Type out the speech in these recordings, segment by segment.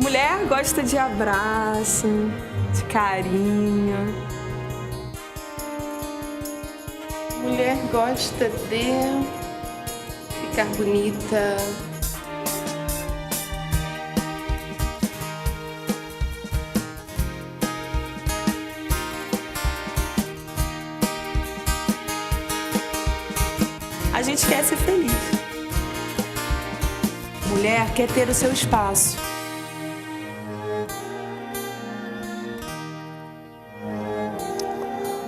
Mulher gosta de abraço, de carinho. Mulher gosta de ficar bonita. A gente quer ser feliz. Mulher quer ter o seu espaço.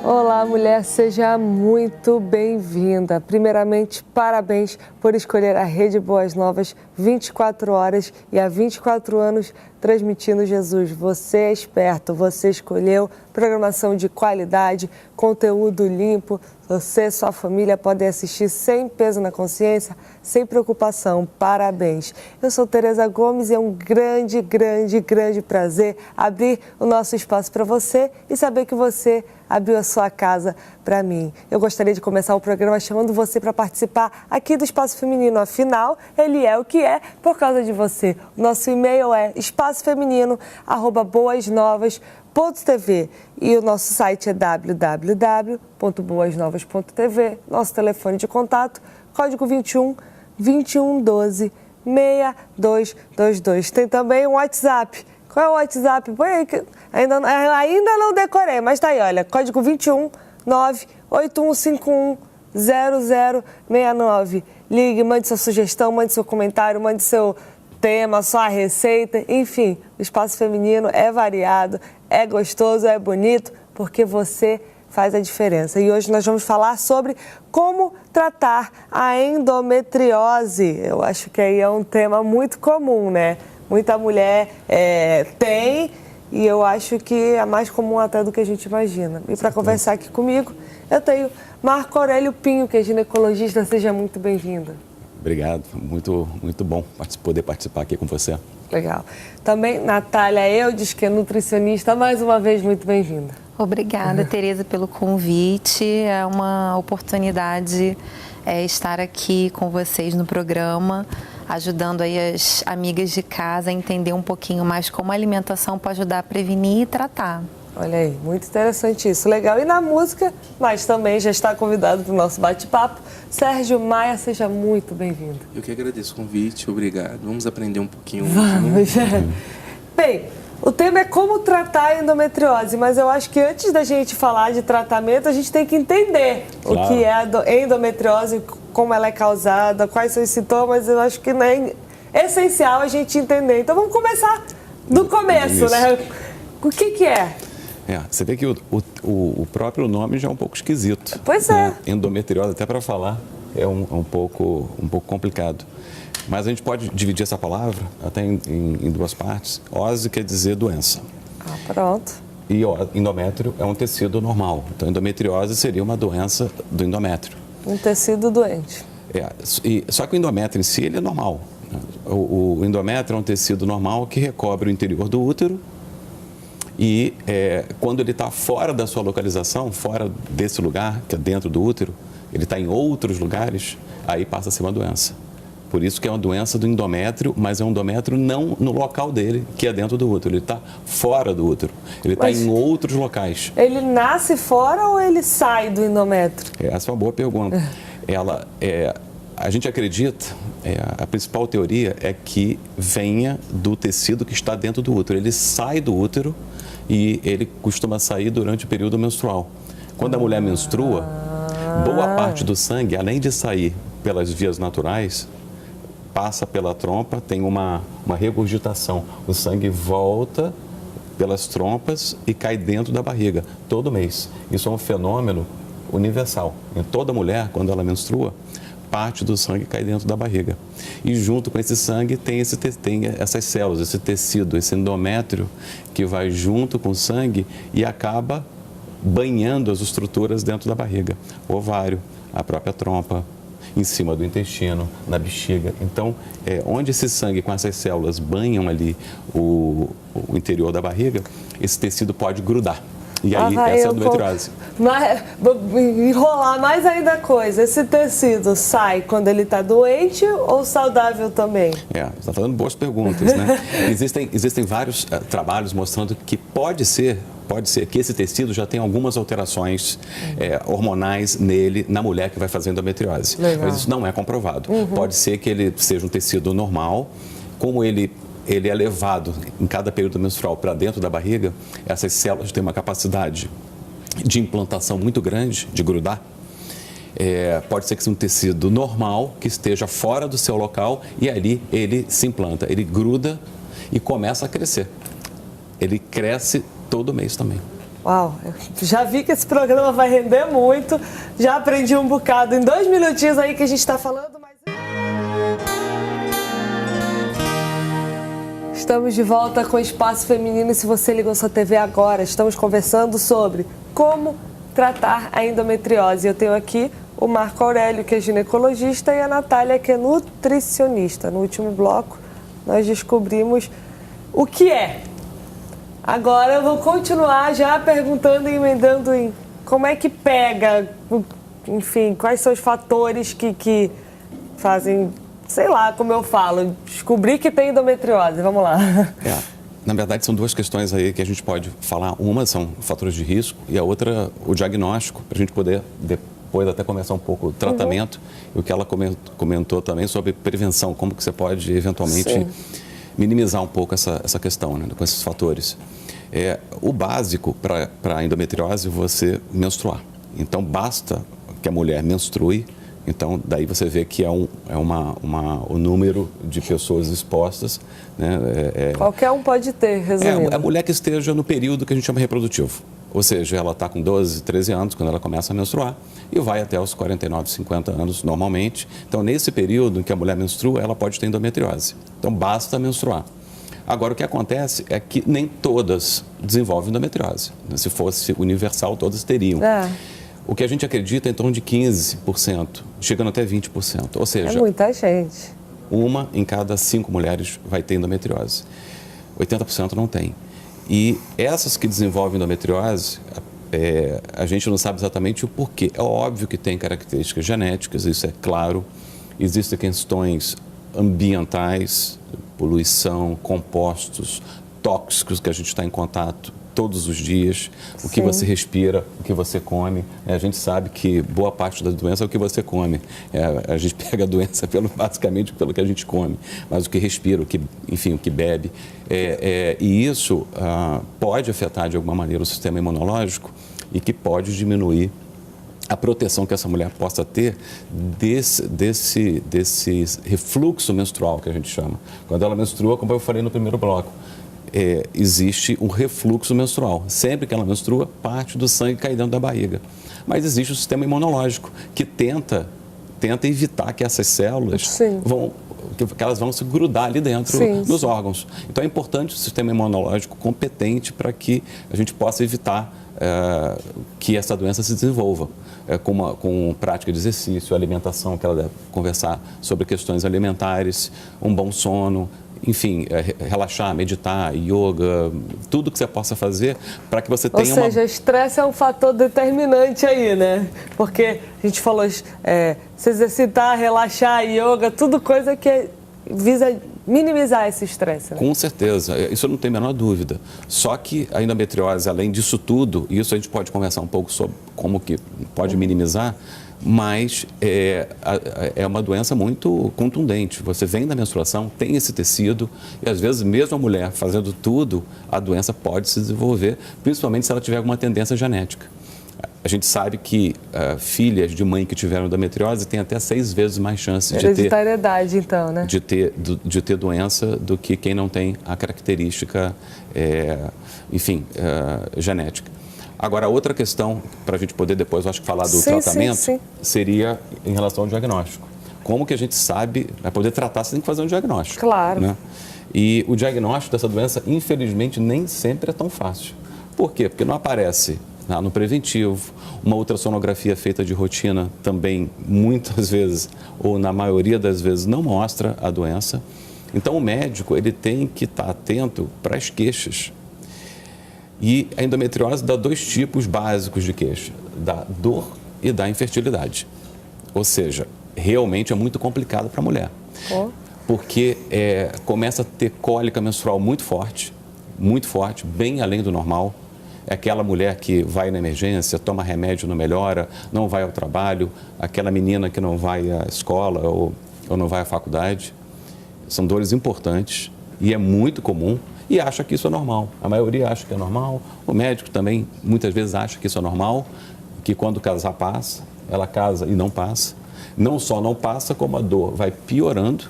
Olá, mulher, seja muito bem-vinda. Primeiramente, parabéns por escolher a Rede Boas Novas 24 horas e há 24 anos transmitindo Jesus. Você é esperto, você escolheu programação de qualidade, conteúdo limpo. Você e sua família podem assistir sem peso na consciência, sem preocupação. Parabéns. Eu sou Tereza Gomes e é um grande prazer abrir o nosso espaço para você e saber que você abriu a sua casa para mim. Eu gostaria de começar o programa chamando você para participar aqui do Espaço Feminino. Afinal, ele é o que é por causa de você. O nosso e-mail é espacofeminino@boasnovas.tv e o nosso site é www.boasnovas.tv. Nosso telefone de contato, código 21 2112 6222. Tem também um WhatsApp. Qual é o WhatsApp? Põe aí, que ainda não decorei, mas tá aí, olha, código 21 98151 0069. Ligue, mande sua sugestão, mande seu comentário, mande seu tema, sua receita, enfim, o Espaço Feminino é variado, é gostoso, é bonito, porque você faz a diferença. E hoje nós vamos falar sobre como tratar a endometriose. Eu acho que aí é um tema muito comum, né? Muita mulher tem e eu acho que é mais comum até do que a gente imagina. E para conversar aqui comigo, eu tenho Marco Aurélio Pinho, que é ginecologista. Seja muito bem-vindo. Obrigado, muito bom poder participar aqui com você. Legal. Também Natália Eudes, que é nutricionista, mais uma vez muito bem-vinda. Obrigada, Tereza, pelo convite. É uma oportunidade estar aqui com vocês no programa, ajudando aí as amigas de casa a entender um pouquinho mais como a alimentação pode ajudar a prevenir e tratar. Olha aí, muito interessante isso, legal. E na música, mas também já está convidado para o nosso bate-papo, Sérgio Maia, seja muito bem-vindo. Eu que agradeço o convite, obrigado. Vamos aprender um pouquinho. Vamos. Bem, o tema é como tratar a endometriose, mas eu acho que antes da gente falar de tratamento, a gente tem que entender o que é a endometriose, como ela é causada, quais são os sintomas. Eu acho que é essencial a gente entender. Então vamos começar do começo, né? O que é? Você vê que o próprio nome já é um pouco esquisito. Pois é. Né? Endometriose, até para falar, é um pouco complicado. Mas a gente pode dividir essa palavra até em duas partes. Ose quer dizer doença. Pronto. E endométrio é um tecido normal. Então, endometriose seria uma doença do endométrio. Um tecido doente. Só que o endométrio em si, ele é normal. O endométrio é um tecido normal que recobre o interior do útero. E quando ele está fora da sua localização, fora desse lugar, que é dentro do útero, ele está em outros lugares, aí passa a ser uma doença. Por isso que é uma doença do endométrio, mas é um endométrio não no local dele, que é dentro do útero. Ele está fora do útero. Ele está em outros locais. Ele nasce fora ou ele sai do endométrio? Essa é uma boa pergunta. A gente acredita, a principal teoria é que venha do tecido que está dentro do útero. Ele sai do útero e ele costuma sair durante o período menstrual. Quando a mulher menstrua, boa parte do sangue, além de sair pelas vias naturais, passa pela trompa, tem uma regurgitação. O sangue volta pelas trompas e cai dentro da barriga, todo mês. Isso é um fenômeno universal. Em toda mulher, quando ela menstrua, parte do sangue cai dentro da barriga. E junto com esse sangue tem essas células, esse tecido, esse endométrio que vai junto com o sangue e acaba banhando as estruturas dentro da barriga. O ovário, a própria trompa, em cima do intestino, na bexiga. Então, onde esse sangue com essas células banham ali o interior da barriga, esse tecido pode grudar. E aí, essa é a endometriose. Enrolar mais ainda a coisa. Esse tecido sai quando ele está doente ou saudável também? Você está fazendo boas perguntas, né? Existem vários trabalhos mostrando que pode ser que esse tecido já tenha algumas alterações hormonais nele, na mulher que vai fazer endometriose. Legal. Mas isso não é comprovado. Pode ser que ele seja um tecido normal, como ele é levado em cada período menstrual para dentro da barriga, essas células têm uma capacidade de implantação muito grande, de grudar. Pode ser que seja um tecido normal, que esteja fora do seu local e ali ele se implanta, ele gruda e começa a crescer. Ele cresce todo mês também. Uau, já vi que esse programa vai render muito, já aprendi um bocado em 2 minutinhos aí que a gente está falando, mas... Estamos de volta com o Espaço Feminino e se você ligou sua TV agora, estamos conversando sobre como tratar a endometriose. Eu tenho aqui o Marco Aurélio, que é ginecologista, e a Natália, que é nutricionista. No último bloco, nós descobrimos o que é. Agora eu vou continuar já perguntando e emendando em como é que pega, enfim, quais são os fatores que fazem... Sei lá, como eu falo, descobri que tem endometriose, vamos lá. Na verdade, são 2 questões aí que a gente pode falar. Uma são fatores de risco e a outra, o diagnóstico, para a gente poder depois até começar um pouco o tratamento. E o que ela comentou também sobre prevenção, como que você pode eventualmente minimizar um pouco essa questão, né, com esses fatores. O básico para a endometriose é você menstruar. Então, basta que a mulher menstrue. Então, daí você vê que o número de pessoas expostas. Né, qualquer um pode ter, resumindo. A mulher que esteja no período que a gente chama reprodutivo. Ou seja, ela está com 12, 13 anos quando ela começa a menstruar e vai até os 49, 50 anos normalmente. Então, nesse período em que a mulher menstrua, ela pode ter endometriose. Então, basta menstruar. Agora, o que acontece é que nem todas desenvolvem endometriose. Se fosse universal, todas teriam. O que a gente acredita é em torno de 15%, chegando até 20%. Ou seja, é muita gente. 1 em cada 5 mulheres vai ter endometriose. 80% não tem. E essas que desenvolvem endometriose, a gente não sabe exatamente o porquê. É óbvio que tem características genéticas, isso é claro. Existem questões ambientais, poluição, compostos tóxicos que a gente está em contato todos os dias, o que você respira, o que você come. A gente sabe que boa parte da doença é o que você come. A gente pega a doença basicamente pelo que a gente come, mas o que respira, o que bebe. E isso pode afetar de alguma maneira o sistema imunológico e que pode diminuir a proteção que essa mulher possa ter desse refluxo menstrual que a gente chama. Quando ela menstrua, como eu falei no primeiro bloco, existe um refluxo menstrual. Sempre que ela menstrua, parte do sangue cai dentro da barriga. Mas existe o sistema imunológico que tenta evitar que essas células elas vão se grudar ali dentro nos órgãos. Então é importante o sistema imunológico competente para que a gente possa evitar que essa doença se desenvolva. Com prática de exercício, alimentação, que ela deve conversar sobre questões alimentares, um bom sono, enfim, relaxar, meditar, yoga, tudo que você possa fazer para que você tenha Ou seja, estresse é um fator determinante aí, né? Porque a gente falou se exercitar, relaxar, yoga, tudo coisa que visa minimizar esse estresse. Né? Com certeza, isso eu não tenho a menor dúvida. Só que a endometriose, além disso tudo, isso a gente pode conversar um pouco sobre como que pode minimizar, mas é uma doença muito contundente. Você vem da menstruação, tem esse tecido e às vezes mesmo a mulher fazendo tudo, a doença pode se desenvolver, principalmente se ela tiver alguma tendência genética. A gente sabe que filhas de mãe que tiveram endometriose têm até 6 vezes mais chances hereditariedade, então, né? de ter doença do que quem não tem a característica, genética. Agora, outra questão, para a gente poder depois, acho que falar do tratamento, seria em relação ao diagnóstico. Como que a gente sabe, para poder tratar, você tem que fazer um diagnóstico. Claro. Né? E o diagnóstico dessa doença, infelizmente, nem sempre é tão fácil. Por quê? Porque não aparece no preventivo, uma ultrassonografia feita de rotina também, muitas vezes, ou na maioria das vezes, não mostra a doença. Então, o médico ele tem que estar atento para as queixas. E a endometriose dá 2 tipos básicos de queixa, da dor e da infertilidade. Ou seja, realmente é muito complicado para a mulher. Porque começa a ter cólica menstrual muito forte, bem além do normal. É aquela mulher que vai na emergência, toma remédio, não melhora, não vai ao trabalho, aquela menina que não vai à escola ou não vai à faculdade. São dores importantes e é muito comum e acha que isso é normal. A maioria acha que é normal, o médico também muitas vezes acha que isso é normal, que quando casar passa, ela casa e não passa. Não só não passa, como a dor vai piorando.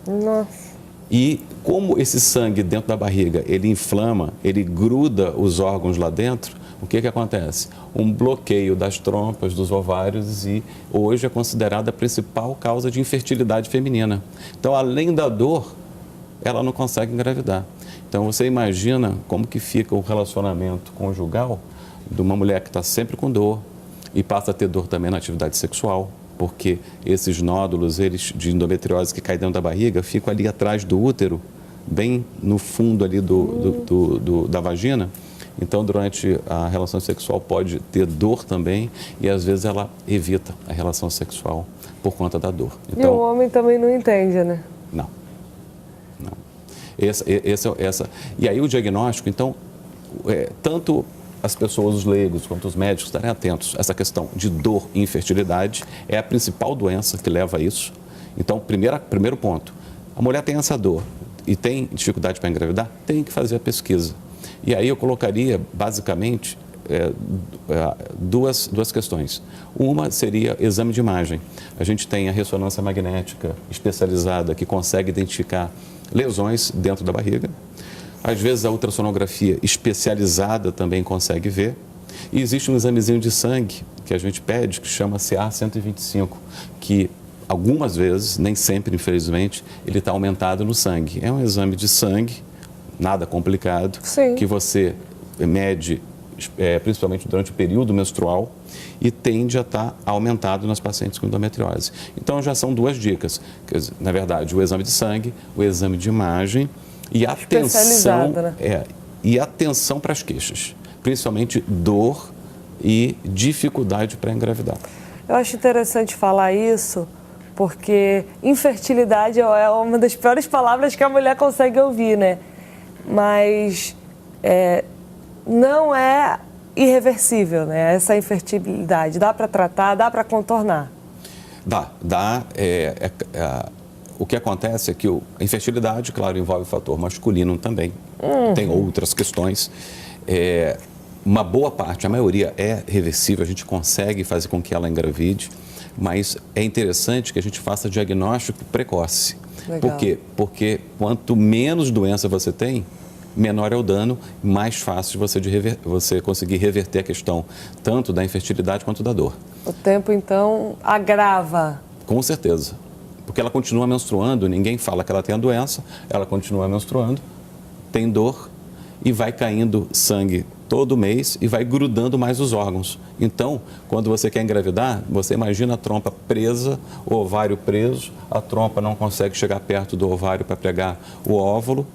Nossa. E como esse sangue dentro da barriga, ele inflama, ele gruda os órgãos lá dentro, o que acontece? Um bloqueio das trompas, dos ovários e hoje é considerada a principal causa de infertilidade feminina. Então, além da dor, ela não consegue engravidar. Então, você imagina como que fica o relacionamento conjugal de uma mulher que está sempre com dor e passa a ter dor também na atividade sexual, porque esses nódulos de endometriose que caem dentro da barriga ficam ali atrás do útero, bem no fundo ali da vagina. Então, durante a relação sexual pode ter dor também e às vezes ela evita a relação sexual por conta da dor. Então, e o homem também não entende, né? Não. E aí o diagnóstico, então, tanto as pessoas, os leigos, quanto os médicos estarem atentos. Essa questão de dor e infertilidade é a principal doença que leva a isso. Então, primeiro ponto, a mulher tem essa dor e tem dificuldade para engravidar, tem que fazer a pesquisa. E aí eu colocaria, basicamente, duas questões. Uma seria exame de imagem. A gente tem a ressonância magnética especializada que consegue identificar lesões dentro da barriga. Às vezes a ultrassonografia especializada também consegue ver. E existe um examezinho de sangue que a gente pede, que chama CA-125, que algumas vezes, nem sempre infelizmente, ele está aumentado no sangue. É um exame de sangue, nada complicado, Sim. que você mede principalmente durante o período menstrual e tende a estar aumentado nas pacientes com endometriose. Então já são 2 dicas, na verdade, o exame de sangue, o exame de imagem e atenção, né? E atenção para as queixas, principalmente dor e dificuldade para engravidar. Eu acho interessante falar isso, porque infertilidade é uma das piores palavras que a mulher consegue ouvir, né? Mas não é irreversível, né? Essa infertilidade. Dá para tratar, dá para contornar? Dá. O que acontece é que a infertilidade, claro, envolve o fator masculino também. Tem outras questões. Uma boa parte, a maioria é reversível, a gente consegue fazer com que ela engravide, mas é interessante que a gente faça diagnóstico precoce. Legal. Por quê? Porque quanto menos doença você tem, menor é o dano, mais fácil você conseguir reverter a questão tanto da infertilidade quanto da dor. O tempo, então, agrava. Com certeza. Porque ela continua menstruando, ninguém fala que ela tem a doença, ela continua menstruando, tem dor e vai caindo sangue todo mês e vai grudando mais os órgãos. Então, quando você quer engravidar, você imagina a trompa presa, o ovário preso, a trompa não consegue chegar perto do ovário para pegar o óvulo,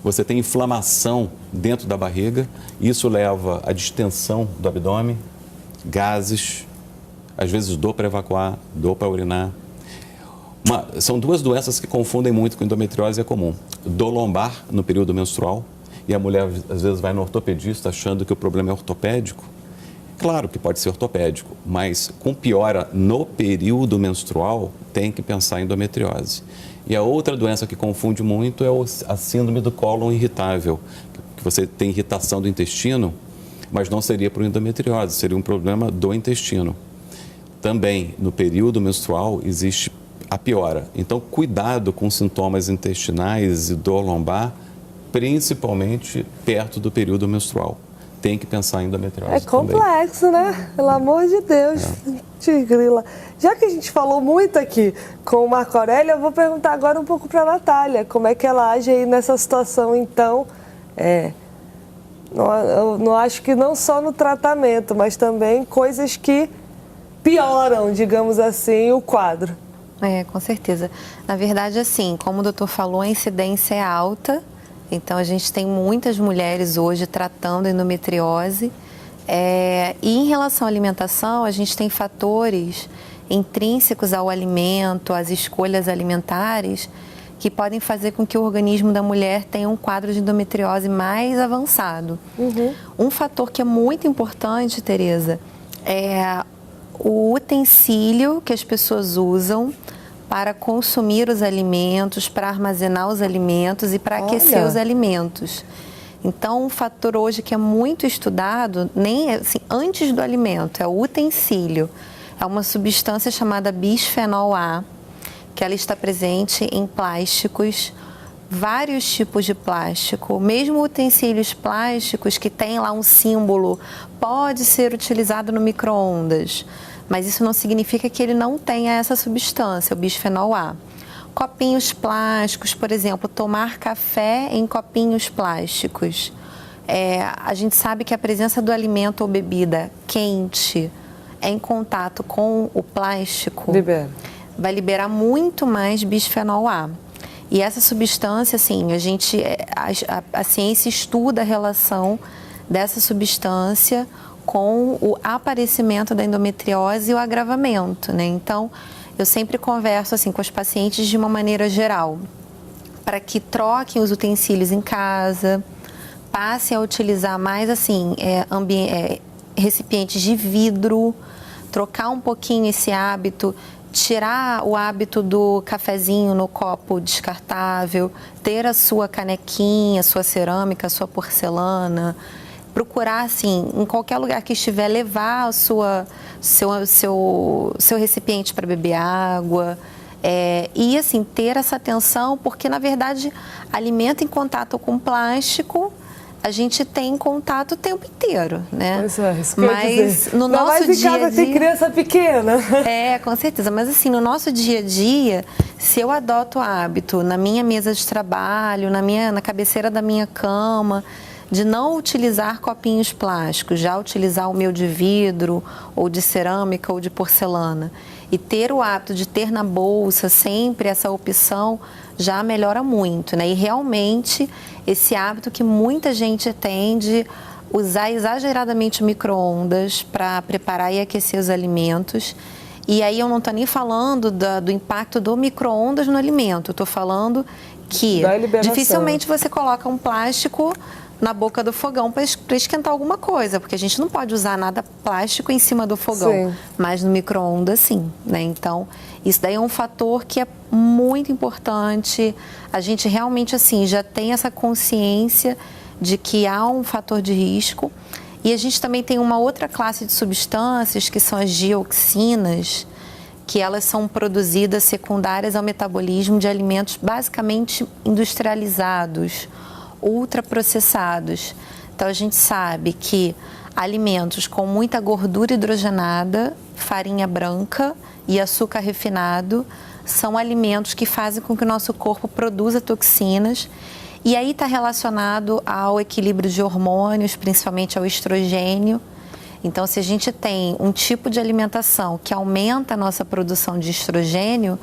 você tem inflamação dentro da barriga, isso leva à distensão do abdômen, gases, às vezes dor para evacuar, dor para urinar. São 2 doenças que confundem muito com endometriose, é comum. Dor lombar no período menstrual, e a mulher às vezes vai no ortopedista achando que o problema é ortopédico. Claro que pode ser ortopédico, mas com piora no período menstrual, tem que pensar em endometriose. E a outra doença que confunde muito é a síndrome do cólon irritável, que você tem irritação do intestino, mas não seria por endometriose, seria um problema do intestino. Também, no período menstrual, existe a piora. Então, cuidado com sintomas intestinais e dor lombar, principalmente perto do período menstrual. Tem que pensar em endometriose É complexo, também. né? Pelo amor de Deus. Tigrila. Já que a gente falou muito aqui com o Marco Aurélio, eu vou perguntar agora um pouco para a Natália. Como é que ela age aí nessa situação, então? Eu não acho que não só no tratamento, mas também coisas que pioram, digamos assim, o quadro. Com certeza. Na verdade, assim, como o doutor falou, a incidência é alta Então, a gente tem muitas mulheres hoje tratando endometriose. E em relação à alimentação, a gente tem fatores intrínsecos ao alimento, às escolhas alimentares, que podem fazer com que o organismo da mulher tenha um quadro de endometriose mais avançado. Um fator que é muito importante, Tereza, é o utensílio que as pessoas usam para consumir os alimentos, para armazenar os alimentos e para aquecer os alimentos. Então, um fator hoje que é muito estudado, nem assim, antes do alimento, é o utensílio. É uma substância chamada bisfenol A, que ela está presente em plásticos, vários tipos de plástico, mesmo utensílios plásticos que tem lá um símbolo, pode ser utilizado no micro-ondas, mas isso não significa que ele não tenha essa substância, o bisfenol A. Copinhos plásticos, por exemplo, tomar café em copinhos plásticos. A gente sabe que a presença do alimento ou bebida quente em contato com o plástico vai liberar muito mais bisfenol A. E essa substância, assim, a ciência estuda a relação dessa substância com o aparecimento da endometriose e o agravamento, né? Então, eu sempre converso assim com os pacientes de uma maneira geral, para que troquem os utensílios em casa, passem a utilizar mais assim recipientes de vidro, trocar um pouquinho esse hábito, tirar o hábito do cafezinho no copo descartável, ter a sua canequinha, a sua cerâmica, a sua porcelana, procurar, assim, em qualquer lugar que estiver, levar seu recipiente para beber água. E, assim, ter essa atenção, porque, na verdade, alimento em contato com plástico, a gente tem contato o tempo inteiro, né? Pois é, isso mas no nosso mais em dia a casa dia... tem criança pequena. Com certeza. Mas assim, no nosso dia a dia, se eu adoto o hábito na minha mesa de trabalho, na cabeceira da minha cama, de não utilizar copinhos plásticos, já utilizar o meu de vidro, ou de cerâmica, ou de porcelana, e ter o hábito de ter na bolsa sempre essa opção, já melhora muito, né? E realmente esse hábito que muita gente tem de usar exageradamente o micro-ondas para preparar e aquecer os alimentos. E aí eu não estou nem falando do impacto do micro-ondas no alimento, eu estou falando que dificilmente você coloca um plástico na boca do fogão para esquentar alguma coisa, porque a gente não pode usar nada plástico em cima do fogão, sim, mas no micro-ondas sim, né? Então, isso daí é um fator que é muito importante. A gente realmente, assim, já tem essa consciência de que há um fator de risco. E a gente também tem uma outra classe de substâncias, que são as dioxinas, que elas são produzidas secundárias ao metabolismo de alimentos basicamente industrializados, ultraprocessados. Então, a gente sabe que alimentos com muita gordura hidrogenada, farinha branca e açúcar refinado são alimentos que fazem com que o nosso corpo produza toxinas. E aí está relacionado ao equilíbrio de hormônios, principalmente ao estrogênio. Então, se a gente tem um tipo de alimentação que aumenta a nossa produção de estrogênio,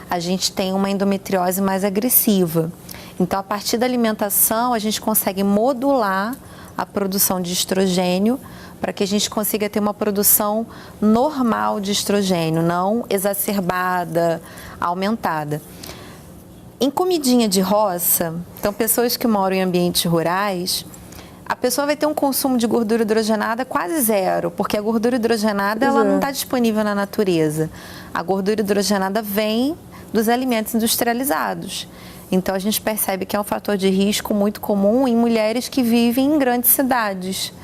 a gente tem uma endometriose mais agressiva. Então, a partir da alimentação, a gente consegue modular a produção de estrogênio para que a gente consiga ter uma produção normal de estrogênio, não exacerbada, aumentada. Em comidinha de roça, então pessoas que moram em ambientes rurais, a pessoa vai ter um consumo de gordura hidrogenada quase zero, porque a gordura hidrogenada ela não está disponível na natureza. A gordura hidrogenada vem dos alimentos industrializados. Então, a gente percebe que é um fator de risco muito comum em mulheres que vivem em grandes cidades,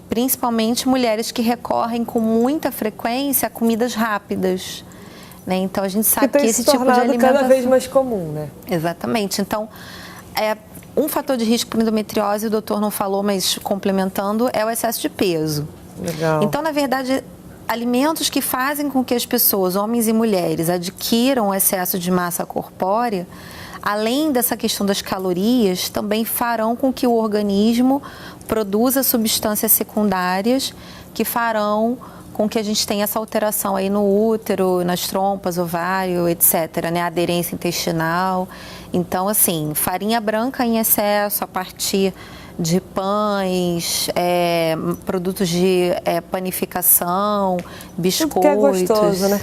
principalmente mulheres que recorrem com muita frequência a comidas rápidas, né? Então, a gente sabe que esse tipo de alimentação... cada vez mais comum, né? Exatamente. Então, um fator de risco para endometriose, o doutor não falou, mas complementando, é o excesso de peso. Legal. Então, na verdade, alimentos que fazem com que as pessoas, homens e mulheres, adquiram excesso de massa corpórea, além dessa questão das calorias, também farão com que o organismo produza substâncias secundárias que farão com que a gente tenha essa alteração aí no útero, nas trompas, ovário, etc., né? Aderência intestinal. Então, assim, farinha branca em excesso a partir de pães, produtos de panificação, biscoitos. Que é gostoso, né?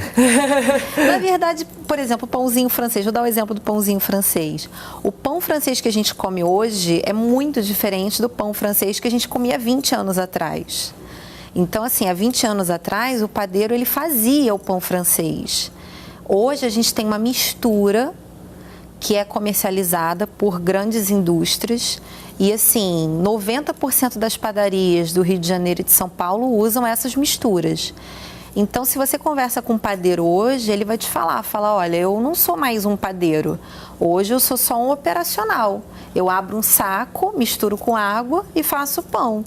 Na verdade, por exemplo, o pãozinho francês. Vou dar o exemplo do pãozinho francês. O pão francês que a gente come hoje é muito diferente do pão francês que a gente comia 20 anos atrás. Então, assim, há 20 anos atrás, o padeiro ele fazia o pão francês. Hoje a gente tem uma mistura que é comercializada por grandes indústrias e, assim, 90% das padarias do Rio de Janeiro e de São Paulo usam essas misturas. Então, se você conversa com um padeiro hoje, ele vai te falar, olha, eu não sou mais um padeiro, hoje eu sou só um operacional. Eu abro um saco, misturo com água e faço pão.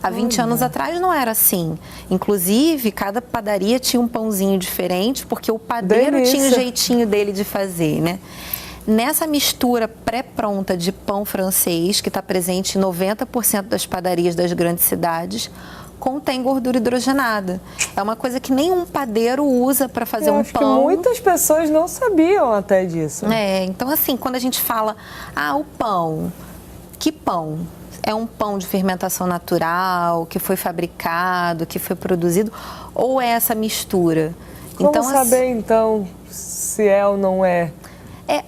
Há 20 anos atrás não era assim. Inclusive, cada padaria tinha um pãozinho diferente, porque o padeiro tinha o jeitinho dele de fazer, né? Nessa mistura pré-pronta de pão francês, que está presente em 90% das padarias das grandes cidades, contém gordura hidrogenada. É uma coisa que nenhum padeiro usa para fazer um pão. Que muitas pessoas não sabiam até disso. Então assim, quando a gente fala, o pão, que pão? É um pão de fermentação natural, que foi fabricado, que foi produzido, ou é essa mistura? Como saber, então, se é ou não é?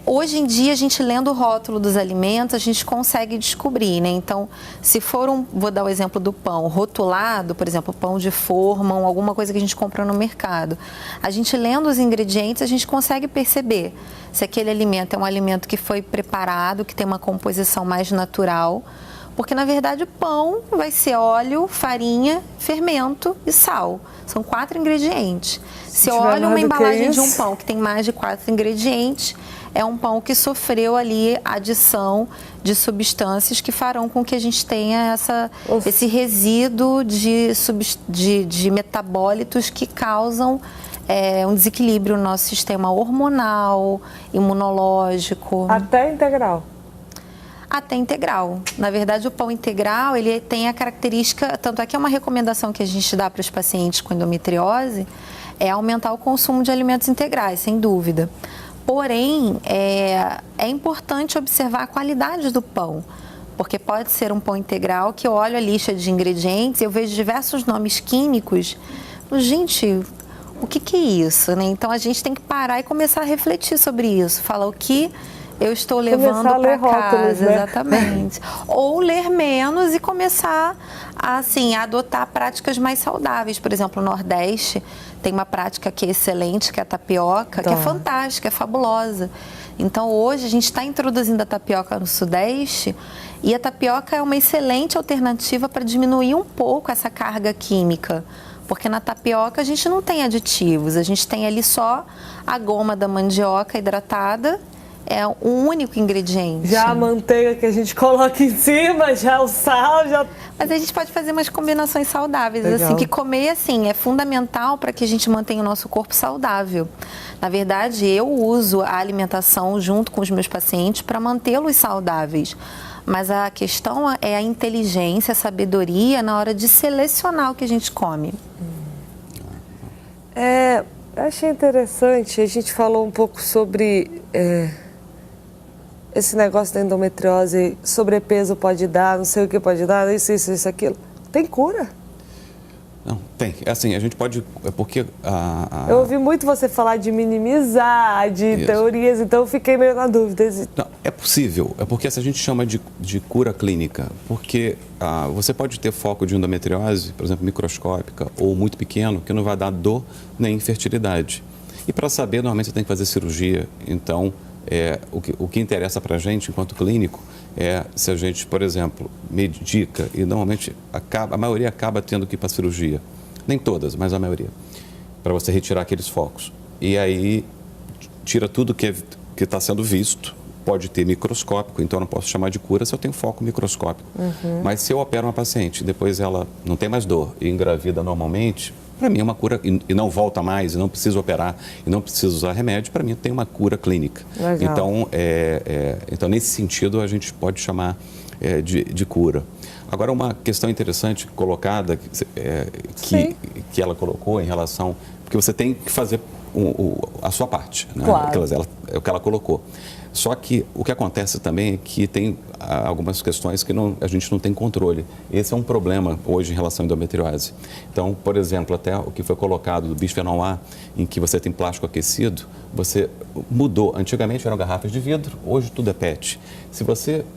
Hoje em dia, a gente lendo o rótulo dos alimentos, a gente consegue descobrir, né? Então, se for vou dar o exemplo do pão, rotulado, por exemplo, pão de forma, alguma coisa que a gente compra no mercado. A gente lendo os ingredientes, a gente consegue perceber se aquele alimento é um alimento que foi preparado, que tem uma composição mais natural, porque, na verdade, o pão vai ser óleo, farinha, fermento e sal. São 4 ingredientes. Se olha uma embalagem de um pão que tem mais de 4 ingredientes, é um pão que sofreu ali adição de substâncias que farão com que a gente tenha esse resíduo de metabólitos que causam um desequilíbrio no nosso sistema hormonal, imunológico. Até integral. Até integral. Na verdade, o pão integral, ele tem a característica, tanto é que é uma recomendação que a gente dá para os pacientes com endometriose, é aumentar o consumo de alimentos integrais, sem dúvida. Porém, é importante observar a qualidade do pão, porque pode ser um pão integral que eu olho a lista de ingredientes e eu vejo diversos nomes químicos. Gente, o que é isso, né? Então, a gente tem que parar e começar a refletir sobre isso. Falar o que eu estou levando para casa, né? Exatamente. Ou ler menos e começar a adotar práticas mais saudáveis. Por exemplo, no Nordeste tem uma prática que é excelente, que é a tapioca, que é fantástica, é fabulosa. Então, hoje a gente está introduzindo a tapioca no Sudeste e a tapioca é uma excelente alternativa para diminuir um pouco essa carga química. Porque na tapioca a gente não tem aditivos, a gente tem ali só a goma da mandioca hidratada, é um único ingrediente. Já a manteiga que a gente coloca em cima, já o sal, já... Mas a gente pode fazer umas combinações saudáveis, Legal. assim, que comer, assim, é fundamental para que a gente mantenha o nosso corpo saudável. Na verdade, eu uso a alimentação junto com os meus pacientes para mantê-los saudáveis. Mas a questão é a inteligência, a sabedoria na hora de selecionar o que a gente come. Achei interessante, a gente falou um pouco sobre... esse negócio da endometriose, sobrepeso pode dar, não sei o que pode dar, isso, aquilo. Tem cura? Não, tem. Assim, a gente pode... porque Eu ouvi muito você falar de minimizar, de teorias, então eu fiquei meio na dúvida. Não, é possível. É porque essa gente chama de cura clínica. Porque você pode ter foco de endometriose, por exemplo, microscópica ou muito pequeno, que não vai dar dor nem infertilidade. E para saber, normalmente você tem que fazer cirurgia. Então... o que interessa para a gente, enquanto clínico, é se a gente, por exemplo, medica, e normalmente a maioria acaba tendo que ir para a cirurgia. Nem todas, mas a maioria. Para você retirar aqueles focos. E aí, tira tudo que está sendo visto. Pode ter microscópico, então eu não posso chamar de cura se eu tenho foco microscópico. Mas se eu opero uma paciente, depois ela não tem mais dor e engravida normalmente... Para mim é uma cura, e não volta mais, e não preciso operar, e não preciso usar remédio, para mim tem uma cura clínica. Então, nesse sentido, a gente pode chamar de cura. Agora, uma questão interessante colocada, que ela colocou em relação... Porque você tem que fazer a sua parte, né? Claro. É o que ela colocou. Só que o que acontece também é que tem algumas questões que a gente não tem controle. Esse é um problema hoje em relação à endometriose. Então, por exemplo, até o que foi colocado do bisfenol A, em que você tem plástico aquecido, você mudou. Antigamente eram garrafas de vidro, hoje tudo é PET. Se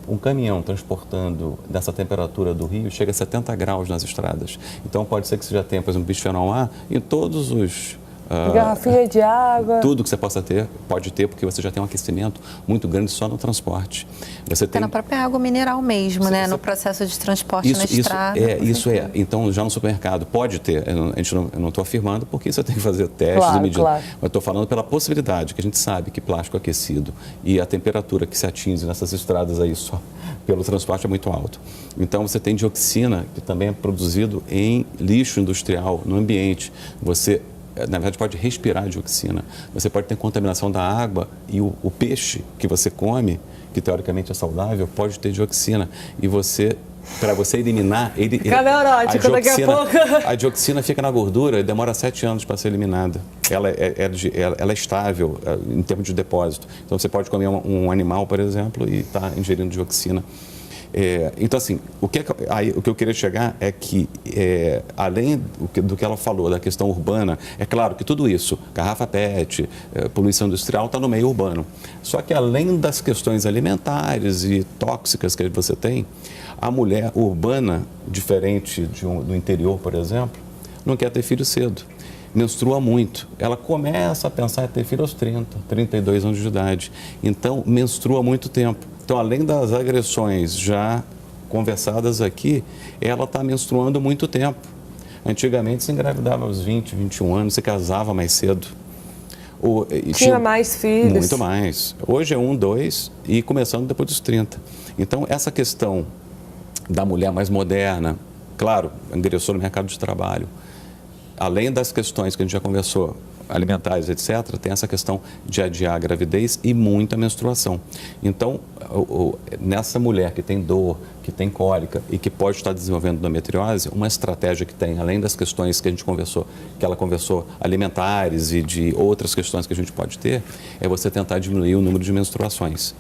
um caminhão transportando nessa temperatura do Rio, chega a 70 graus nas estradas. Então, pode ser que você já tenha, por exemplo, bisfenol A em todos os... garrafinha de água. Tudo que você possa ter, pode ter, porque você já tem um aquecimento muito grande só no transporte. Você tem na própria água mineral mesmo, né? No processo de transporte na estrada. Isso é. Então, já no supermercado pode ter. Eu não estou afirmando, porque você tem que fazer testes e medidas. Claro. Mas estou falando pela possibilidade, que a gente sabe que plástico aquecido e a temperatura que se atinge nessas estradas aí só pelo transporte é muito alto. Então, você tem dioxina, que também é produzido em lixo industrial, no ambiente. Você... na verdade, pode respirar dioxina. Você pode ter contaminação da água e o peixe que você come, que teoricamente é saudável, pode ter dioxina. E para você eliminar... Fica neurótico daqui a pouco. A dioxina fica na gordura e demora 7 anos para ser eliminada. Ela é estável em termos de depósito. Então, você pode comer um animal, por exemplo, e está ingerindo dioxina. Então, assim, o que eu queria chegar é que, além do que ela falou, da questão urbana, é claro que tudo isso, garrafa PET, poluição industrial, está no meio urbano. Só que, além das questões alimentares e tóxicas que você tem, a mulher urbana, diferente do interior, por exemplo, não quer ter filho cedo. Menstrua muito. Ela começa a pensar em ter filho aos 30, 32 anos de idade. Então, menstrua muito tempo. Então, além das agressões já conversadas aqui, ela está menstruando muito tempo. Antigamente, se engravidava aos 20, 21 anos, se casava mais cedo. Tinha mais filhos. Muito mais. Hoje é 1, 2 e começando depois dos 30. Então, essa questão da mulher mais moderna, claro, ingressou no mercado de trabalho. Além das questões que a gente já conversou, alimentares, etc., tem essa questão de adiar a gravidez e muita menstruação. Então, nessa mulher que tem dor, que tem cólica e que pode estar desenvolvendo endometriose, uma estratégia que tem, além das questões que a gente conversou, que ela conversou, alimentares e de outras questões que a gente pode ter, é você tentar diminuir o número de menstruações.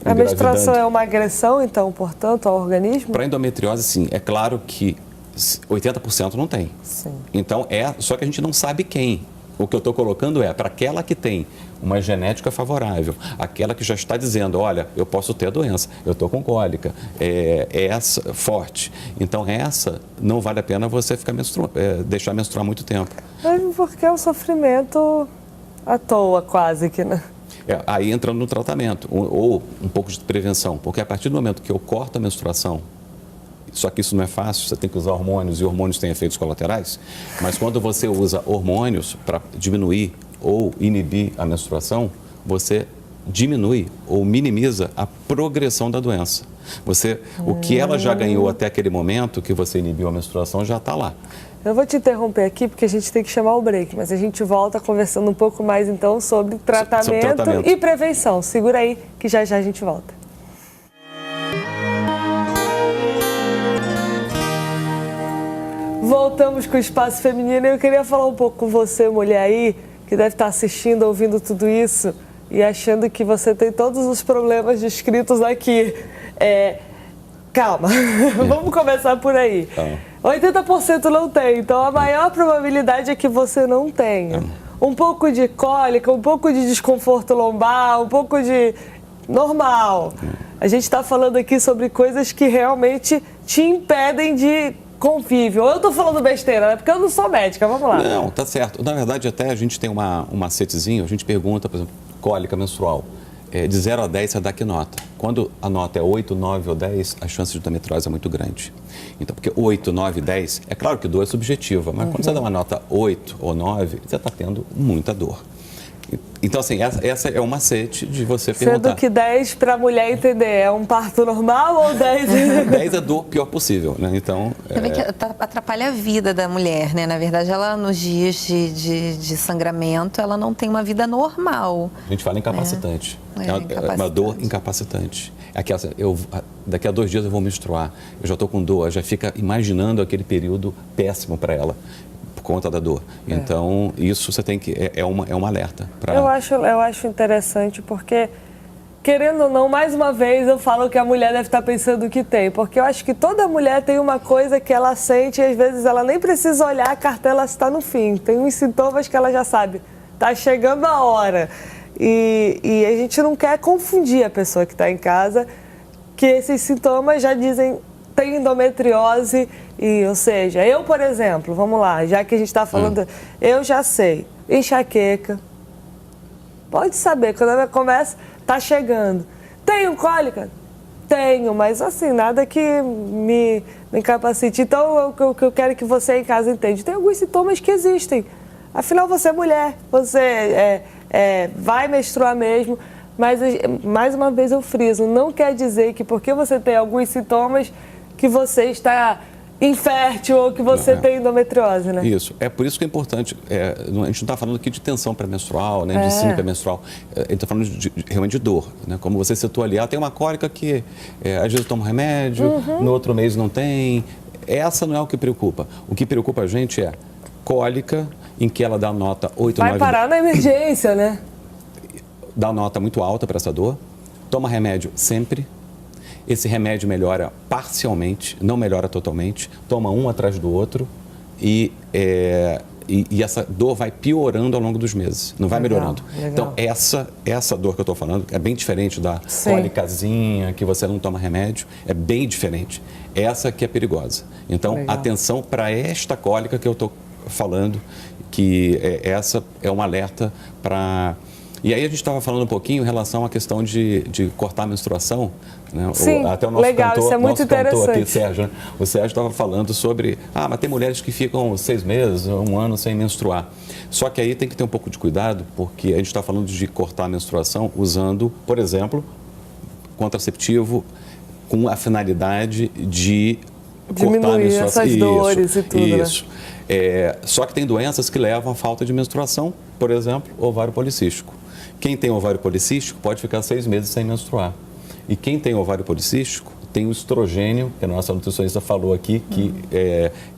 A menstruação é uma agressão, então, portanto, ao organismo? Para a endometriose, sim. É claro que 80% não tem. Sim. Então, só que a gente não sabe quem. O que eu estou colocando é para aquela que tem uma genética favorável, aquela que já está dizendo, olha, eu posso ter a doença, eu estou com cólica, essa forte. Então, essa não vale a pena você ficar deixar menstruar muito tempo. Mesmo porque é um sofrimento à toa, quase que, né? Aí entrando no tratamento, ou um pouco de prevenção, porque a partir do momento que eu corto a menstruação, só que isso não é fácil, você tem que usar hormônios e hormônios têm efeitos colaterais, mas quando você usa hormônios para diminuir ou inibir a menstruação, você diminui ou minimiza a progressão da doença. O que ela já ganhou até aquele momento que você inibiu a menstruação já está lá. Eu vou te interromper aqui porque a gente tem que chamar o break, mas a gente volta conversando um pouco mais então sobre tratamento e prevenção. Segura aí que já a gente volta. Voltamos com o Espaço Feminino e eu queria falar um pouco com você, mulher aí, que deve estar assistindo, ouvindo tudo isso e achando que você tem todos os problemas descritos aqui. Calma, vamos começar por aí. 80% não tem, então a maior probabilidade é que você não tenha. Um pouco de cólica, um pouco de desconforto lombar, um pouco de... normal. A gente está falando aqui sobre coisas que realmente te impedem de convívio. Eu estou falando besteira, né? Porque eu não sou médica, vamos lá. Não, tá certo. Na verdade, até a gente tem um macetezinho, a gente pergunta, por exemplo, cólica menstrual. De 0 a 10, você dá que nota? Quando a nota é 8, 9 ou 10, a chance de endometriose é muito grande. Então, porque 8, 9, 10, é claro que dor é subjetiva, mas quando você dá uma nota 8 ou 9, você está tendo muita dor. Então, assim, essa é o macete de você perguntar. Sendo que 10, para a mulher entender, é um parto normal ou 10? 10 é dor pior possível, né? Então... Também que atrapalha a vida da mulher, né? Na verdade, ela, nos dias de sangramento, ela não tem uma vida normal. A gente fala incapacitante. É uma dor incapacitante. daqui a 2 dias eu vou menstruar, eu já estou com dor, já fica imaginando aquele período péssimo para ela, por conta da dor. Então, isso você tem que, é um alerta. Eu acho interessante porque, querendo ou não, mais uma vez eu falo que a mulher deve estar pensando que tem, porque eu acho que toda mulher tem uma coisa que ela sente e às vezes ela nem precisa olhar a cartela se está no fim, tem uns sintomas que ela já sabe, está chegando a hora. E a gente não quer confundir a pessoa que está em casa, que esses sintomas já dizem tem endometriose, ou seja, eu, por exemplo, vamos lá, já que a gente está falando, eu já sei, enxaqueca, pode saber, quando ela começa, está chegando. Tenho cólica? Tenho, mas assim, nada que me incapacite. Então, o que eu quero que você em casa entenda, tem alguns sintomas que existem. Afinal, você é mulher, você vai menstruar mesmo, mas mais uma vez eu friso, não quer dizer que porque você tem alguns sintomas que você está infértil ou que você tem endometriose, né? Isso, é por isso que é importante, a gente não está falando aqui de tensão pré-menstrual, né, de síndrome pré-menstrual, a gente está falando realmente de dor, né, como você citou ali, tem uma cólica que às vezes toma um remédio, no outro mês não tem, essa não é o que preocupa, o que preocupa a gente é cólica, em que ela dá nota 8, 9... Vai parar na emergência, né? Dá nota muito alta para essa dor, toma remédio sempre, esse remédio melhora parcialmente, não melhora totalmente, toma um atrás do outro e essa dor vai piorando ao longo dos meses, não vai melhorando. Então, essa dor que eu estou falando é bem diferente da cólicazinha, que você não toma remédio, é bem diferente. Essa que é perigosa. Então, atenção para esta cólica que eu estou falando, que essa é um alerta para... E aí a gente estava falando um pouquinho em relação à questão de cortar a menstruação, né? Sim, até o nosso legal, cantor, isso é muito interessante. Aqui, Sérgio, né? O Sérgio estava falando sobre, mas tem mulheres que ficam 6 meses, 1 ano sem menstruar. Só que aí tem que ter um pouco de cuidado, porque a gente está falando de cortar a menstruação usando, por exemplo, contraceptivo com a finalidade de cortar a menstruação. Essas dores e tudo, isso. Né? Só que tem doenças que levam à falta de menstruação, por exemplo, ovário policístico. Quem tem ovário policístico pode ficar 6 meses sem menstruar. E quem tem ovário policístico tem o estrogênio, que a nossa nutricionista falou aqui,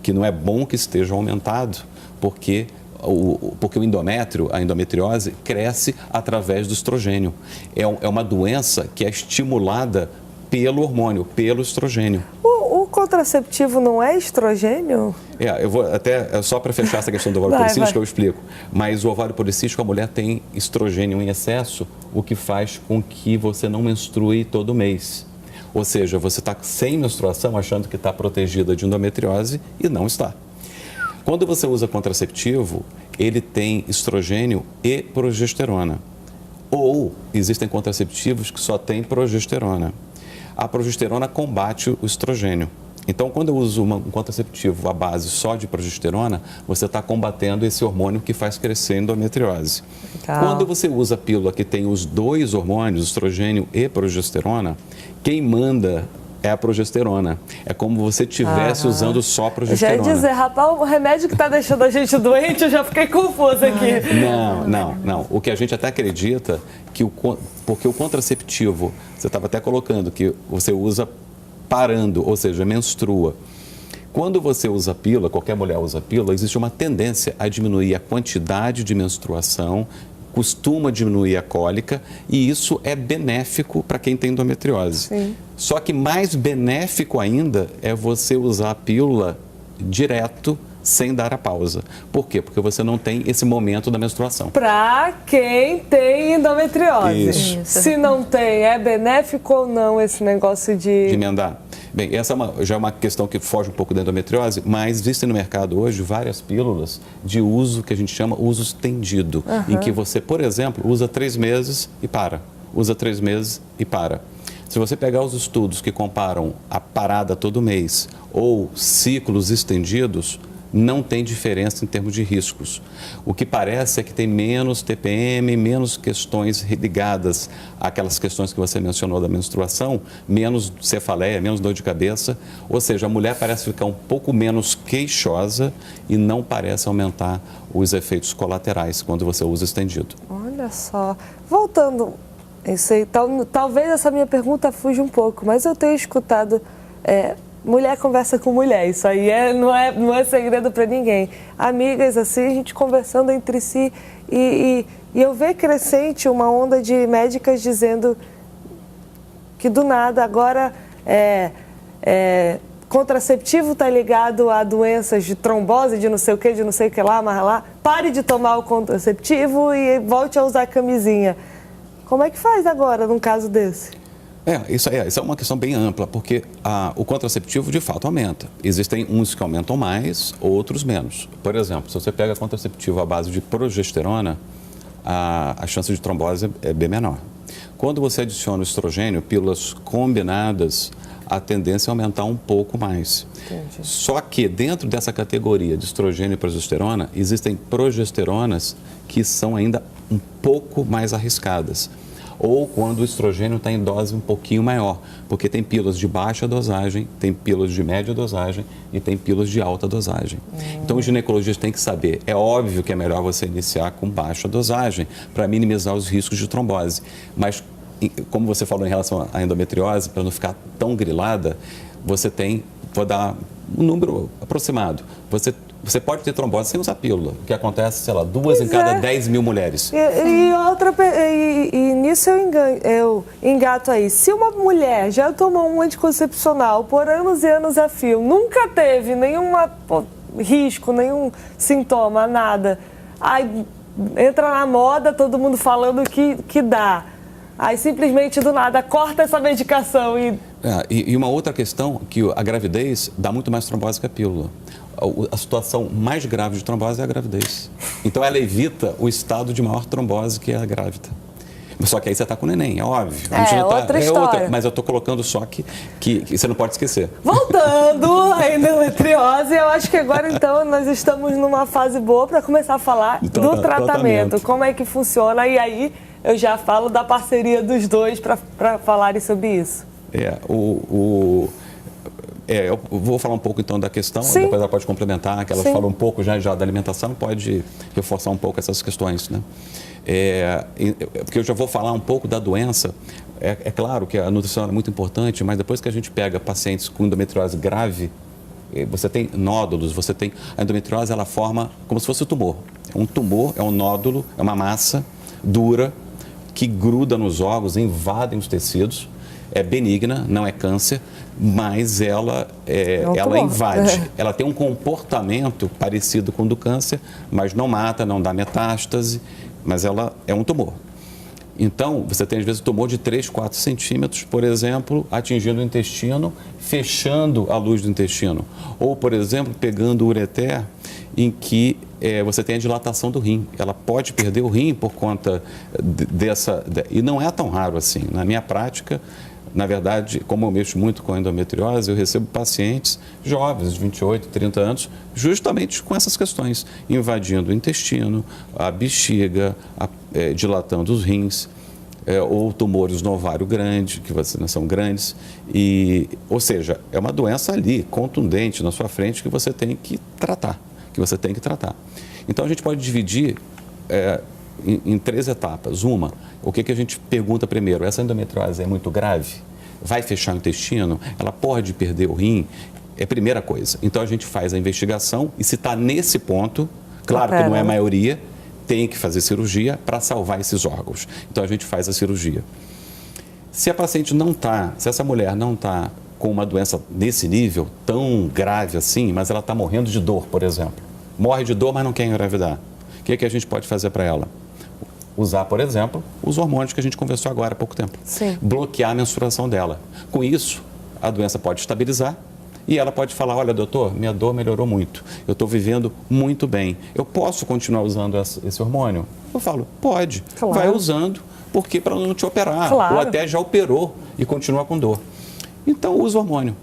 que não é bom que esteja aumentado, porque o endométrio, a endometriose, cresce através do estrogênio. É uma doença que é estimulada pelo hormônio, pelo estrogênio. O contraceptivo não é estrogênio? Eu vou até, só para fechar essa questão do ovário policístico, eu explico. Mas o ovário policístico, a mulher tem estrogênio em excesso, o que faz com que você não menstrue todo mês. Ou seja, você está sem menstruação, achando que está protegida de endometriose e não está. Quando você usa contraceptivo, ele tem estrogênio e progesterona. Ou existem contraceptivos que só têm progesterona. A progesterona combate o estrogênio. Então, quando eu uso um contraceptivo à base só de progesterona, você está combatendo esse hormônio que faz crescer a endometriose. Quando você usa a pílula que tem os 2 hormônios, estrogênio e progesterona, quem manda é a progesterona. É como se você estivesse usando só progesterona. Já ia dizer, rapaz, o remédio que está deixando a gente doente, eu já fiquei confusa aqui. Não. O que a gente até acredita, porque o contraceptivo, você estava até colocando, que você usa parando, ou seja, menstrua. Quando você usa pílula, qualquer mulher usa pílula, existe uma tendência a diminuir a quantidade de menstruação, costuma diminuir a cólica e isso é benéfico para quem tem endometriose. Sim. Só que mais benéfico ainda é você usar a pílula direto, sem dar a pausa. Por quê? Porque você não tem esse momento da menstruação. Para quem tem endometriose. Isso. Se não tem, é benéfico ou não esse negócio de emendar? Bem, essa já é uma questão que foge um pouco da endometriose, mas existem no mercado hoje várias pílulas de uso que a gente chama uso estendido, em que você, por exemplo, usa 3 meses e para. Usa 3 meses e para. Se você pegar os estudos que comparam a parada todo mês ou ciclos estendidos, não tem diferença em termos de riscos. O que parece é que tem menos TPM, menos questões ligadas àquelas questões que você mencionou da menstruação, menos cefaleia, menos dor de cabeça. Ou seja, a mulher parece ficar um pouco menos queixosa e não parece aumentar os efeitos colaterais quando você usa estendido. Olha só. Voltando É isso aí. Talvez essa minha pergunta fuja um pouco, mas eu tenho escutado... mulher conversa com mulher, isso aí não é segredo para ninguém. Amigas, assim, a gente conversando entre si e eu vejo crescente uma onda de médicas dizendo que do nada agora contraceptivo está ligado a doenças de trombose, de não sei o que lá, mas lá. Pare de tomar o contraceptivo e volte a usar camisinha. Como é que faz agora num caso desse? Isso é uma questão bem ampla, porque o contraceptivo de fato aumenta. Existem uns que aumentam mais, outros menos. Por exemplo, se você pega contraceptivo à base de progesterona, a chance de trombose é bem menor. Quando você adiciona o estrogênio, pílulas combinadas, a tendência é aumentar um pouco mais. Entendi. Só que dentro dessa categoria de estrogênio e progesterona, existem progesteronas que são ainda um pouco mais arriscadas. Ou quando o estrogênio está em dose um pouquinho maior, porque tem pílulas de baixa dosagem, tem pílulas de média dosagem e tem pílulas de alta dosagem. Então o ginecologista tem que saber, é óbvio que é melhor você iniciar com baixa dosagem para minimizar os riscos de trombose, mas como você falou em relação à endometriose, para não ficar tão grilada, você tem, vou dar um número aproximado, você pode ter trombose sem usar pílula, o que acontece, sei lá, 2 em cada 10 mil mulheres. E nisso eu engato aí. Se uma mulher já tomou um anticoncepcional por anos e anos a fio, nunca teve nenhum risco, nenhum sintoma, nada, aí entra na moda, todo mundo falando que dá. Aí simplesmente do nada corta essa medicação e uma outra questão, que a gravidez dá muito mais trombose que a pílula. A situação mais grave de trombose é a gravidez. Então ela evita o estado de maior trombose que é a grávida. Só que aí você está com o neném, é óbvio. Outra história. Mas eu estou colocando só que você não pode esquecer. Voltando à endometriose, eu acho que agora então nós estamos numa fase boa para começar a falar do tratamento. Como é que funciona, e aí eu já falo da parceria dos dois para falarem sobre isso. Eu vou falar um pouco então da questão, Sim. Depois ela pode complementar, que ela Sim. falou um pouco já da alimentação, pode reforçar um pouco essas questões, né? Porque eu já vou falar um pouco da doença. É claro que a nutrição é muito importante, mas depois que a gente pega pacientes com endometriose grave, você tem nódulos, a endometriose ela forma como se fosse um tumor. Um tumor é um nódulo, é uma massa dura que gruda nos órgãos, invadem os tecidos. É benigna, não é câncer, mas ela invade. Ela tem um comportamento parecido com o do câncer, mas não mata, não dá metástase, mas ela é um tumor. Então, você tem às vezes tumor de 3, 4 centímetros, por exemplo, atingindo o intestino, fechando a luz do intestino. Ou, por exemplo, pegando o ureter, em que você tem a dilatação do rim. Ela pode perder o rim por conta e não é tão raro assim. Na minha prática, na verdade, como eu mexo muito com endometriose, eu recebo pacientes jovens, de 28, 30 anos, justamente com essas questões, invadindo o intestino, a bexiga, dilatando os rins, ou tumores no ovário grande, que são grandes, ou seja, é uma doença ali, contundente na sua frente, que você tem que tratar, Então, a gente pode dividir em 3 etapas. Uma, o que a gente pergunta primeiro? Essa endometriose é muito grave? Vai fechar o intestino? Ela pode perder o rim? É a primeira coisa. Então, a gente faz a investigação e se está nesse ponto, claro que não é a maioria, tem que fazer cirurgia para salvar esses órgãos. Então, a gente faz a cirurgia. Se a paciente se essa mulher não está com uma doença nesse nível, tão grave assim, mas ela está morrendo de dor, por exemplo. Morre de dor, mas não quer engravidar. O que a gente pode fazer para ela? Usar, por exemplo, os hormônios que a gente conversou agora há pouco tempo. Sim. Bloquear a menstruação dela. Com isso, a doença pode estabilizar e ela pode falar, olha, doutor, minha dor melhorou muito, eu estou vivendo muito bem. Eu posso continuar usando esse hormônio? Eu falo, pode. Claro. Vai usando, porque para não te operar. Claro. Ou até já operou e continua com dor. Então, usa o hormônio.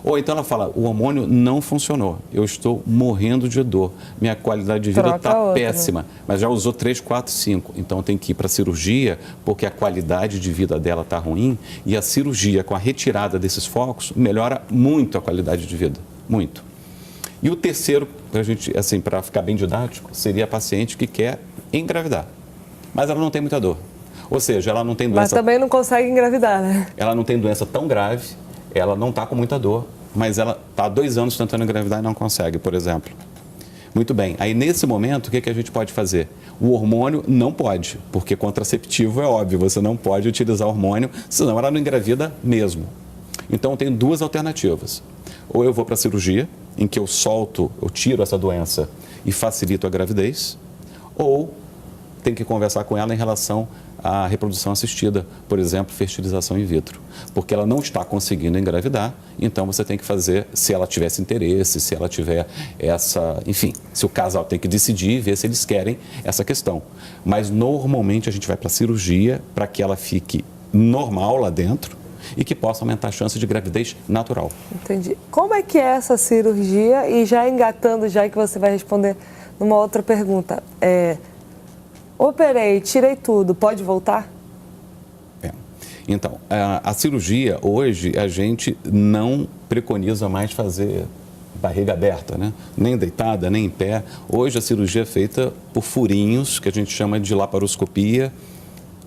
Ou então ela fala, o hormônio não funcionou, eu estou morrendo de dor, minha qualidade de vida está péssima, mas já usou 3, 4, 5, então tem que ir para a cirurgia, porque a qualidade de vida dela está ruim, e a cirurgia com a retirada desses focos melhora muito a qualidade de vida, muito. E o terceiro, para ficar bem didático, seria a paciente que quer engravidar, mas ela não tem muita dor. Ou seja, ela não tem Mas doença... também não consegue engravidar, né? Ela não tem doença tão grave, ela não está com muita dor, mas ela está há 2 anos tentando engravidar e não consegue, por exemplo. Muito bem. Aí, nesse momento, o que a gente pode fazer? O hormônio não pode, porque contraceptivo é óbvio, você não pode utilizar hormônio, senão ela não engravida mesmo. Então, eu tenho 2 alternativas. Ou eu vou para a cirurgia, em que eu tiro essa doença e facilito a gravidez, ou tem que conversar com ela em relação à reprodução assistida, por exemplo, fertilização in vitro. Porque ela não está conseguindo engravidar, então você tem que fazer, se ela tivesse interesse, se ela tiver enfim, se o casal tem que decidir, ver se eles querem essa questão. Mas normalmente a gente vai para a cirurgia para que ela fique normal lá dentro e que possa aumentar a chance de gravidez natural. Entendi. Como é que é essa cirurgia? E já engatando, já que você vai responder numa outra pergunta, operei, tirei tudo, pode voltar? Então, a cirurgia, hoje, a gente não preconiza mais fazer barriga aberta, né? Nem deitada, nem em pé. Hoje, a cirurgia é feita por furinhos, que a gente chama de laparoscopia.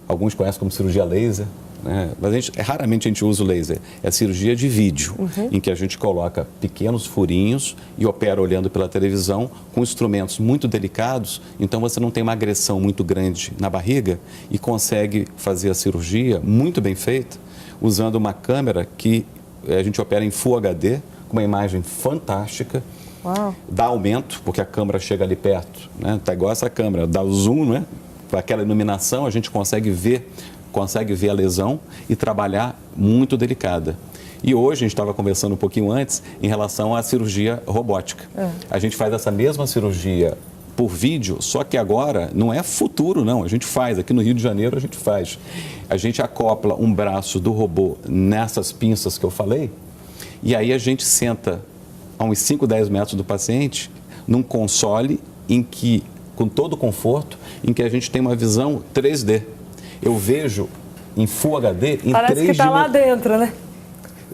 Alguns conhecem como cirurgia laser, né? Mas raramente a gente usa o laser. É a cirurgia de vídeo, em que a gente coloca pequenos furinhos e opera olhando pela televisão com instrumentos muito delicados. Então, você não tem uma agressão muito grande na barriga e consegue fazer a cirurgia muito bem feita, usando uma câmera que a gente opera em Full HD, com uma imagem fantástica. Uau. Dá aumento, porque a câmera chega ali perto, né? Tá igual essa câmera, dá o zoom, né? Com aquela iluminação, a gente consegue ver a lesão e trabalhar muito delicada. E hoje, a gente estava conversando um pouquinho antes, em relação à cirurgia robótica. A gente faz essa mesma cirurgia por vídeo, só que agora não é futuro, não. A gente faz, aqui no Rio de Janeiro a gente faz. A gente acopla um braço do robô nessas pinças que eu falei, e aí a gente senta a uns 5, 10 metros do paciente, num console em que, com todo o conforto, em que a gente tem uma visão 3D. Eu vejo em Full HD em 3 Parece que está lá dentro, né?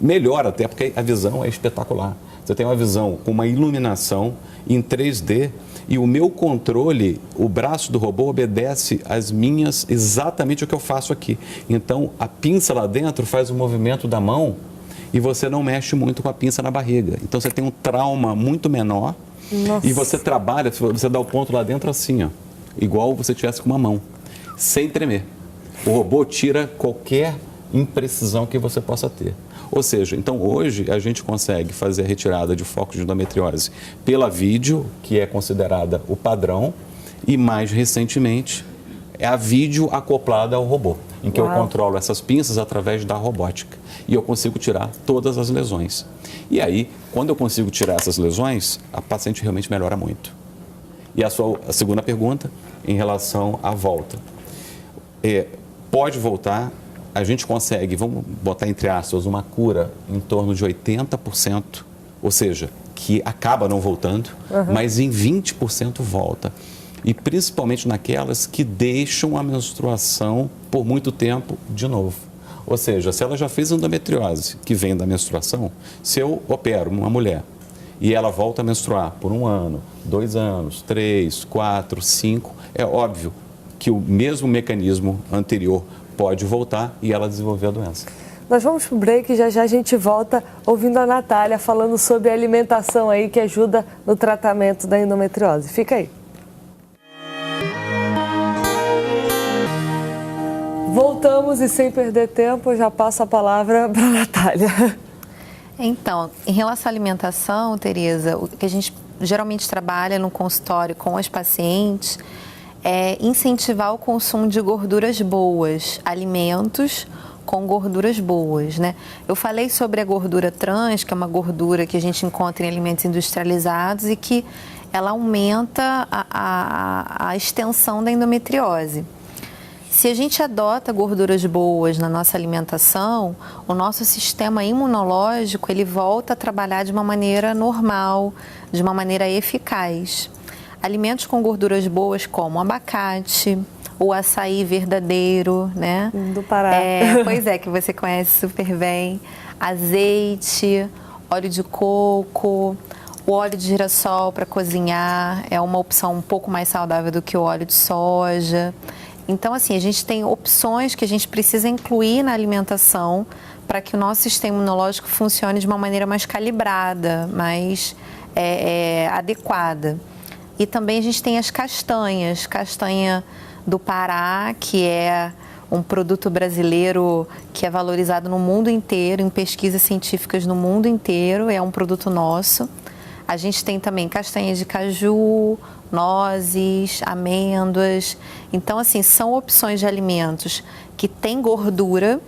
Melhor até, porque a visão é espetacular. Você tem uma visão com uma iluminação em 3D e o meu controle, o braço do robô obedece às minhas, exatamente o que eu faço aqui. Então, a pinça lá dentro faz o movimento da mão e você não mexe muito com a pinça na barriga. Então, você tem um trauma muito menor. Nossa. E você trabalha, você dá o ponto lá dentro assim, ó, igual você tivesse com uma mão, sem tremer. O robô tira qualquer imprecisão que você possa ter. Ou seja, então hoje a gente consegue fazer a retirada de focos de endometriose pela vídeo, que é considerada o padrão, e mais recentemente é a vídeo acoplada ao robô, em que eu controlo essas pinças através da robótica. E eu consigo tirar todas as lesões. E aí, quando eu consigo tirar essas lesões, a paciente realmente melhora muito. E a segunda pergunta, em relação à volta. Pode voltar, a gente consegue, vamos botar entre aspas, uma cura em torno de 80%, ou seja, que acaba não voltando, mas em 20% volta. E principalmente naquelas que deixam a menstruação por muito tempo de novo. Ou seja, se ela já fez endometriose, que vem da menstruação, se eu opero uma mulher e ela volta a menstruar por 1 ano, 2 anos, 3, 4, 5, é óbvio que o mesmo mecanismo anterior pode voltar e ela desenvolver a doença. Nós vamos para o break e já a gente volta ouvindo a Natália falando sobre a alimentação aí que ajuda no tratamento da endometriose. Fica aí. Voltamos e sem perder tempo, eu já passo a palavra para a Natália. Então, em relação à alimentação, Tereza, o que a gente geralmente trabalha no consultório com as pacientes é incentivar o consumo de gorduras boas, alimentos com gorduras boas, né? Eu falei sobre a gordura trans, que é uma gordura que a gente encontra em alimentos industrializados e que ela aumenta a extensão da endometriose. Se a gente adota gorduras boas na nossa alimentação, o nosso sistema imunológico ele volta a trabalhar de uma maneira normal, de uma maneira eficaz. Alimentos com gorduras boas como abacate, o açaí verdadeiro, né? Do Pará. Pois é, que você conhece super bem. Azeite, óleo de coco, o óleo de girassol para cozinhar é uma opção um pouco mais saudável do que o óleo de soja. Então, assim, a gente tem opções que a gente precisa incluir na alimentação para que o nosso sistema imunológico funcione de uma maneira mais calibrada, mais adequada. E também a gente tem as castanhas, castanha do Pará, que é um produto brasileiro que é valorizado no mundo inteiro, em pesquisas científicas no mundo inteiro, é um produto nosso. A gente tem também castanha de caju, nozes, amêndoas. Então, assim, são opções de alimentos que têm gordura,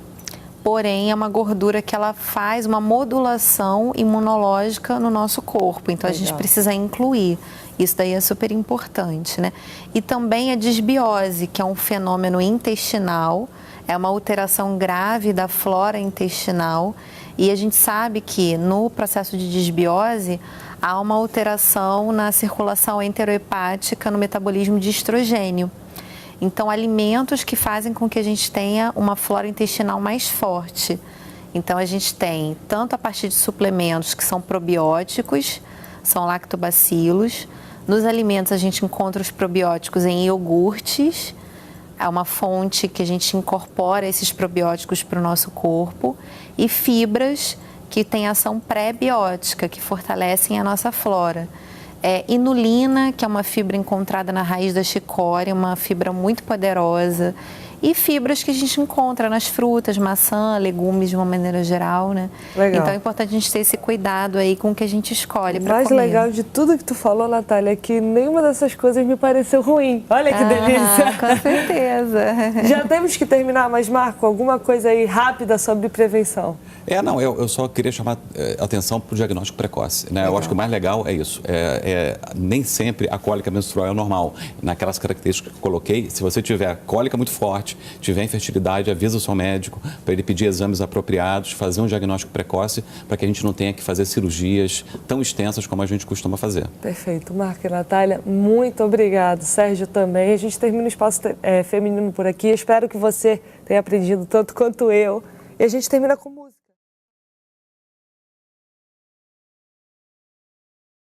porém é uma gordura que ela faz uma modulação imunológica no nosso corpo. Então, a gente precisa incluir. Isso daí é super importante, né? E também a disbiose, que é um fenômeno intestinal, é uma alteração grave da flora intestinal. E a gente sabe que no processo de disbiose há uma alteração na circulação enterohepática, no metabolismo de estrogênio. Então, alimentos que fazem com que a gente tenha uma flora intestinal mais forte. Então, a gente tem tanto a partir de suplementos que são probióticos, são lactobacilos. Nos alimentos, a gente encontra os probióticos em iogurtes. É uma fonte que a gente incorpora esses probióticos para o nosso corpo. E fibras que têm ação pré-biótica, que fortalecem a nossa flora. Inulina, que é uma fibra encontrada na raiz da chicória, uma fibra muito poderosa. E fibras que a gente encontra nas frutas, maçã, legumes de uma maneira geral, né? Legal. Então é importante a gente ter esse cuidado aí com o que a gente escolhe para mais comer. legal de tudo que tu falou, Natália, é que nenhuma dessas coisas me pareceu ruim. Olha que delícia. Com certeza. Já temos que terminar, mas Marco, alguma coisa aí rápida sobre prevenção? Eu só queria chamar atenção para o diagnóstico precoce, né? Eu acho que o mais legal é isso. Nem sempre a cólica menstrual é normal. Naquelas características que eu coloquei, se você tiver cólica muito forte, tiver infertilidade, avisa o seu médico para ele pedir exames apropriados, fazer um diagnóstico precoce para que a gente não tenha que fazer cirurgias tão extensas como a gente costuma fazer. Perfeito. Marco e Natália, muito obrigado. Sérgio também. A gente termina o Espaço Feminino por aqui. Espero que você tenha aprendido tanto quanto eu. E a gente termina com música.